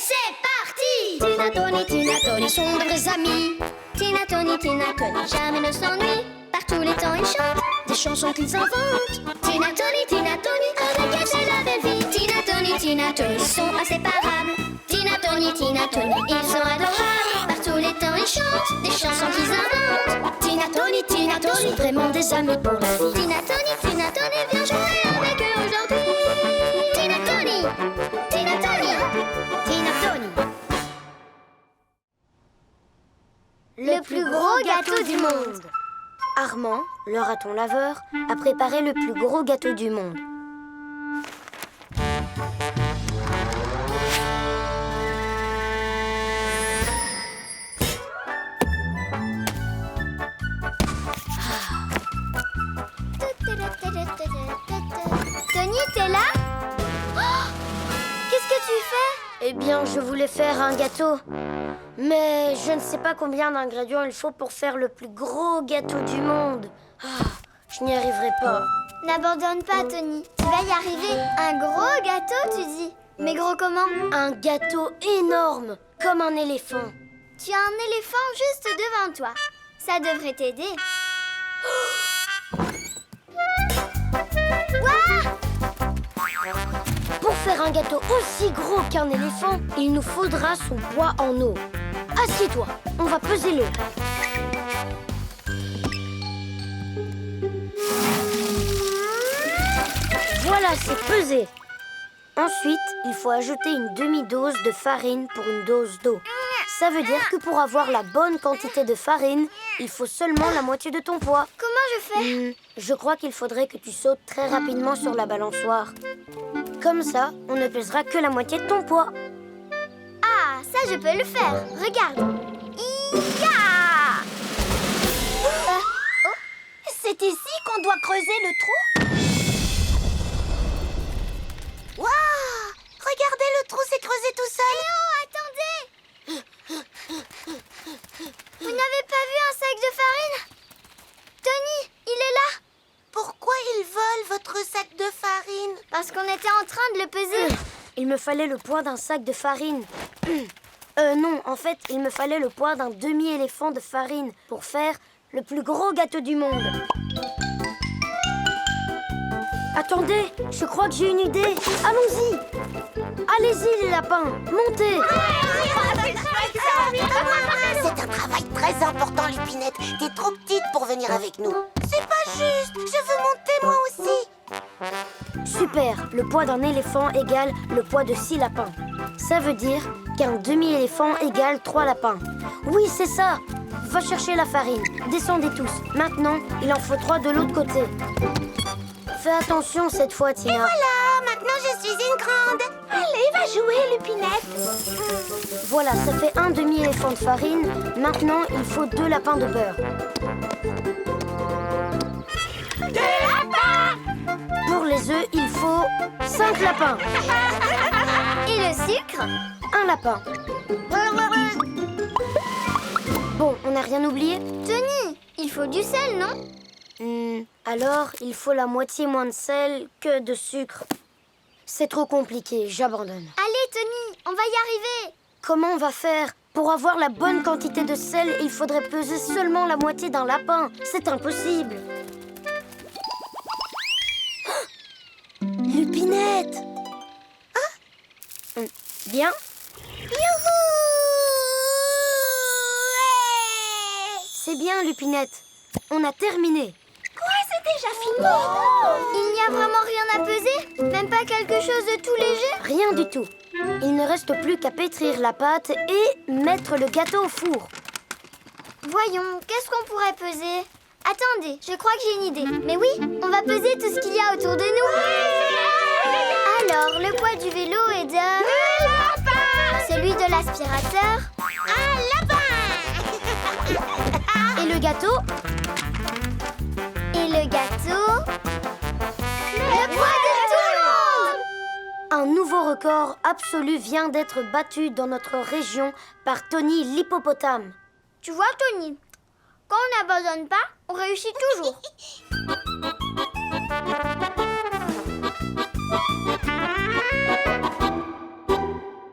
c'est parti! Tina, Tony sont de vrais amis. Tina, Tony, jamais ne s'ennuient. Par tous les temps, ils chantent des chansons qu'ils inventent. Tina, Tony, avec elle, c'est la belle vie. Tina, Tony, ils sont inséparables. Tina, Tony, ils sont adorables. Par tous les temps, ils chantent des chansons qu'ils inventent. Tina, Tony sont vraiment des amis pour la vie. Tina, Tony, viens jouer avec eux aujourd'hui. Tina, Tony. Le plus gros gâteau du monde. Armand, le raton laveur, a préparé le plus gros gâteau du monde. Tony, t'es là? Oh, qu'est-ce que tu fais? Eh bien, je voulais faire un gâteau. Mais je ne sais pas combien d'ingrédients il faut pour faire le plus gros gâteau du monde. Je n'y arriverai pas. N'abandonne pas, Tony. Tu vas y arriver. Un gros gâteau, tu dis? Mais gros comment? Un gâteau énorme, comme un éléphant. Tu as un éléphant juste devant toi. Ça devrait t'aider. Pour faire un gâteau aussi gros qu'un éléphant, il nous faudra son poids en eau. Assieds-toi, on va peser l'eau. Voilà, c'est pesé. Ensuite, il faut ajouter une demi-dose de farine pour une dose d'eau. Ça veut dire que pour avoir la bonne quantité de farine, il faut seulement la moitié de ton poids. Comment je fais? Je crois qu'il faudrait que tu sautes très rapidement sur la balançoire. Comme ça, on ne pèsera que la moitié de ton poids. Ah, ça je peux le faire. Regarde. C'est ici qu'on doit creuser le trou? Waouh! Regardez, le trou s'est creusé tout seul. Attendez! Vous n'avez pas vu un sac de farine? Tony, il est là. Pourquoi ils volent votre sac de farine? Parce qu'on était en train de le peser. Il me fallait le poids d'un sac de farine. Non, en fait, il me fallait le poids d'un demi-éléphant de farine pour faire le plus gros gâteau du monde. Attendez, je crois que j'ai une idée. Allons-y. Allez-y, les lapins, montez. C'est un travail très important, Lupinette. T'es trop petite pour venir avec nous. C'est pas juste. Je veux monter moi aussi. Super, le poids d'un éléphant égale le poids de 6 lapins. Ça veut dire qu'un demi-éléphant égale 3 lapins. Oui, c'est ça. Va chercher la farine. Descendez tous. Maintenant, il en faut 3 de l'autre côté. Fais attention cette fois, Tina. Et voilà, maintenant je suis une grande. Allez, va jouer, Lupinette. Voilà, ça fait un demi-éléphant de farine. Maintenant, il faut 2 lapins de beurre. 2 lapins! Pour les œufs, il faut 5 lapins. Et le sucre? 1 lapin. Bon, on n'a rien oublié? Tony, il faut du sel, non? Alors, il faut la moitié moins de sel que de sucre. C'est trop compliqué, j'abandonne. Allez, Tony, on va y arriver. Comment on va faire? Pour avoir la bonne quantité de sel, il faudrait peser seulement la moitié d'un lapin. C'est impossible. Lupinette! Bien. Youhou! C'est bien, Lupinette. On a terminé. Quoi, c'est déjà fini? Il n'y a vraiment rien à peser? Même pas quelque chose de tout léger? Rien du tout. Il ne reste plus qu'à pétrir la pâte et mettre le gâteau au four. Voyons, qu'est-ce qu'on pourrait peser? Attendez, je crois que j'ai une idée. Mais oui, on va peser tout ce qu'il y a autour de nous. Alors, le poids du vélo est de... 2 lapins! Celui de l'aspirateur. 1 lapin! Et le gâteau? Et le gâteau... Le poids de tout le monde! Un nouveau record absolu vient d'être battu dans notre région par Tony l'hippopotame. Tu vois, Tony, quand on n'abandonne pas, on réussit toujours.